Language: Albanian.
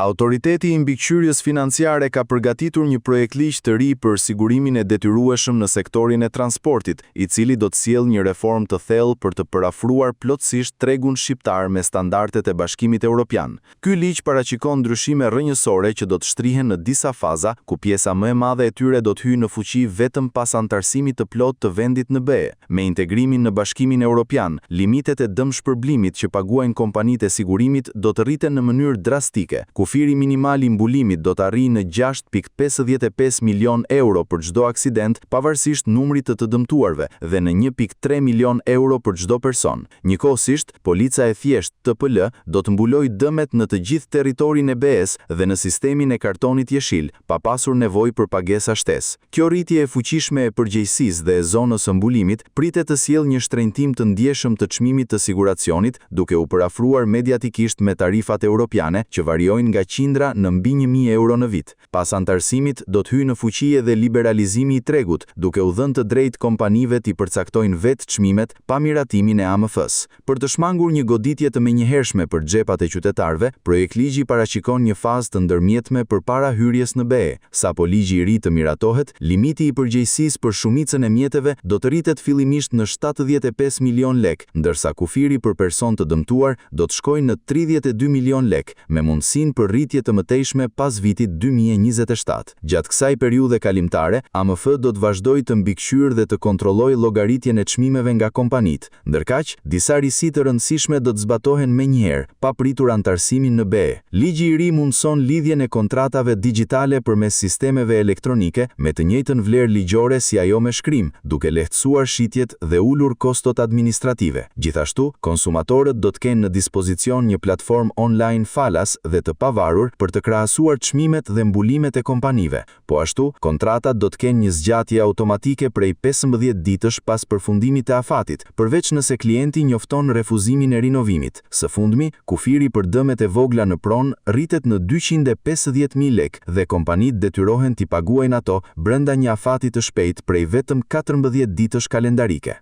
Autoriteti i mbikëqyrjes financiare ka përgatitur një projekt ligj të ri për sigurimin e detyrueshëm në sektorin e transportit, i cili do të sjellë një reformë të thellë për të përafruar plotësisht tregun shqiptar me standardet e Bashkimit Evropian. Ky ligj paraqikon ndryshime rrënjësore që do të shtrihen në disa faza, ku pjesa më e madhe e tyre do të hyjë në fuqi vetëm pas antarësimit të plotë të vendit në BE. Me integrimin në Bashkimin Evropian, limitet e dëmshpërblimit që paguajnë kompanitë e sigurimit do të rriten në mënyrë drastike. Kufiri minimal i mbulimit do të arrijë në 6.55 milion euro për çdo aksident, pavarësisht numrit të dëmtuarve, dhe në 1.3 milion euro për çdo person. Njëkohësisht, polica e thjeshtë TPL do të mbulojë dëmet në të gjithë territorin e BE-s dhe në sistemin e kartonit jeshil, pa pasur nevojë për pagesa shtesë. Kjo rritje e fuqishme e përgjegjësisë dhe e zonës së mbulimit pritet të sjellë një shtrëngtim të ndjeshëm të çmimit të siguracionit, duke u përafruar mediatikisht me tarifat europiane që variojnë nga qindra në mbi 1.000 euro në vit. Pas antarësimit, do të hyjë në fuqi edhe liberalizimi i tregut, duke u dhënë të drejtë kompanive të përcaktojnë vetë çmimet pa miratimin e AMF-s. Për të shmangur një goditje të menjëhershme për xhepat e qytetarëve, projekt ligji paraqikon një fazë të ndërmjetme përpara hyrjes në BE. Sapo ligji i ri të miratohet, limiti i përgjegjësisë për shumicën e mjeteve do të rritet fillimisht në 75 milion lek, ndërsa kufiri për person të dëmtuar do të shkojë në 32 milion lek, me mundësinë për rritje të mëtejshme pas vitit 2027. Gjatë kësaj periudhe kalimtare, AMF do të vazhdojë të mbikëqyrë dhe të kontrollojë llogaritjen e çmimeve nga kompanitë. Ndërkaq, disa risi të rëndësishme do të zbatohen menjëherë, pa pritur antarësimin në BE. Ligji i ri mundson lidhjen e kontratave digjitale përmes sistemeve elektronike me të njëjtën vlerë ligjore si ajo me shkrim, duke lehtësuar shitjet dhe ulur kostot administrative. Gjithashtu, konsumatorët do të kenë në dispozicion një platformë online falas dhe të pavarur për të krahasuar çmimet dhe mbulimet e kompanive. Po ashtu, kontratat do të kenë një zgjatje automatike prej 15 ditësh pas përfundimit të afatit, përveç nëse klienti njofton refuzimin e rinovimit. Së fundmi, kufiri për dëmet e vogla në pronë rritet në 250.000 lek dhe kompanitë detyrohen t'i paguajnë ato brenda një afati të shpejtë prej vetëm 14 ditësh kalendarike.